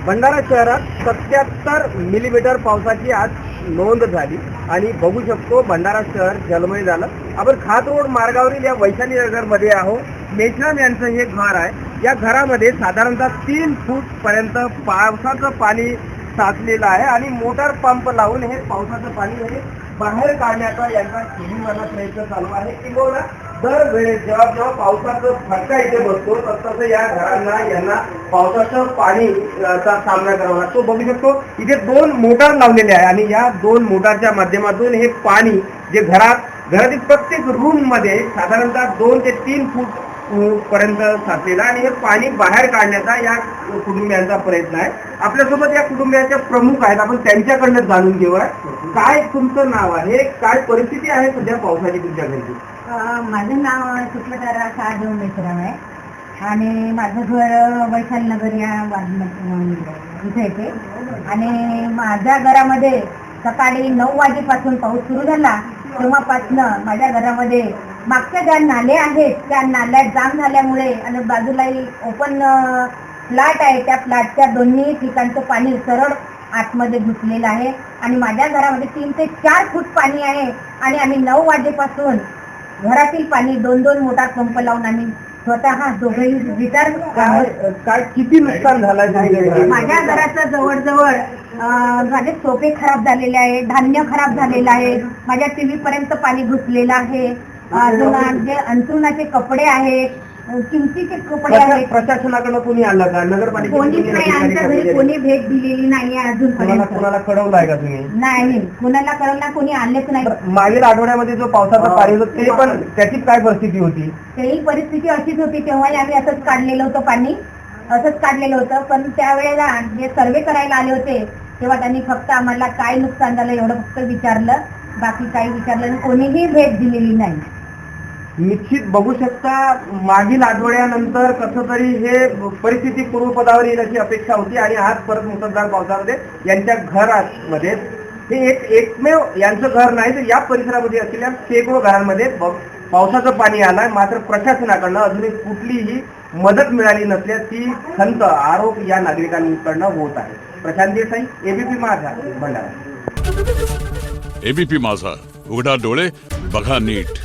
भंडारा शहरात 77 मिलीमीटर पावसाची आज नोंद झाली आणि बघू शकतो भंडारा शहर जलमय झालं. आपण खात रोड मार्गावरील या वैशाली नगर मध्ये आहोत. मेश्राम यांचं हे घर आहे. या घरामध्ये साधारणतः 3 फूट पर्यंत पावसाचं पाणी साचलेलं आहे आणि मोटार पंप लावून हे पावसाचं पाणी हे बाहेर काढण्याचा यांचा केविलवाना प्रयत्न चालू आहे. किंवा दरवेळेस जेव्हा पावसाचा फटका इथे बसतो तसं या घरांना यांना पावसाचं पाणीचा सामना करावा लागतो. बघू शकतो इथे 2 मोटार लावलेले आहे आणि या 2 मोटारच्या माध्यमातून हे पाणी जे घरातील प्रत्येक रूम मध्ये साधारणतः 2 ते 3 फूट पर्यंत साचलेला आणि हे पाणी बाहेर काढण्याचा या कुटुंबियांचा प्रयत्न आहे. आपल्यासोबत या कुटुंबियांच्या प्रमुख आहेत. आपण त्यांच्याकडनं जाणून घेऊया. काय तुमचं नाव आहे, काय परिस्थिती आहे सध्या पावसाची तुमच्या घरची? माझं नाव सुप्लतारा साधू मेश्राम आहे आणि माझं घर वैशाली नगर या इथे येते आणि माझ्या घरामध्ये सकाळी 9 वाजेपासून पाऊस सुरू झाला तेव्हापासनं माझ्या घरामध्ये मागच्या ज्या नाले आहेत त्या नाल्यात जाम झाल्यामुळे आणि बाजूलाही ओपन फ्लॅट आहे त्या फ्लॅटच्या दोन्ही ठिकाणचं पाणी सरळ आतमध्ये घुसलेलं आहे आणि माझ्या घरामध्ये 3 ते 4 फूट पाणी आहे आणि आम्ही 9 वाजेपासून घरातील पाणी 2-2 मोटार पंप लावून आम्ही स्वतः दोघेही विचार काय किती नुकसान झालं? माझ्या घराचं जवळजवळ झाले सोफे खराब झालेले आहे, धान्य खराब झालेलं आहे, माझ्या टीव्ही पर्यंत पाणी घुसलेलं आहे, अजून जे अंथरुणाचे कपडे आहेत, किमतीचे कपडे आहेत. प्रशासनाकडे कोणी आलं का? नगरपालिका कोणीच नाही, आमच्या घरी कोणी भेट दिलेली नाही अजूनपर्यंत. कोणाला कळवलं आहे का तुम्ही? नाही, कोणाला कळवलं, कोणी आलेच नाही. मागील आठवड्यामध्ये जो पावसाचं पाणी होतं ते पण त्याची काय परिस्थिती होती? तेही परिस्थिती अशीच होती. तेव्हाही आम्ही असंच काढलेलं होतं पाणी, असंच काढलेलं होतं. पण त्यावेळेला जे सर्वे करायला आले होते तेव्हा त्यांनी फक्त आम्हाला काय नुकसान झालं एवढं फक्त विचारलं, बाकी काही विचारलं नाही, कोणीही भेट दिलेली नाही. निश्चित बघू शकता मागील आठवड्यानंतर कसं तरी हे परिस्थिती पूर्वपदावर येईल अशी अपेक्षा होती आणि आज परत मुसळधार पावसामध्ये यांच्या घरामध्ये हे एकमेव यांचं घर नाही तर या परिसरामध्ये असलेल्या शेकडो घरांमध्ये पावसाचं पाणी आलंय. मात्र प्रशासनाकडनं अजूनही कुठलीही मदत मिळाली नसल्याची खंत आरोप या नागरिकांकडनं होत आहे. प्रशांत देसाई, एबीपी माझा, भंडारा. एबीपी माझा, उघडा डोळे बघा नीट.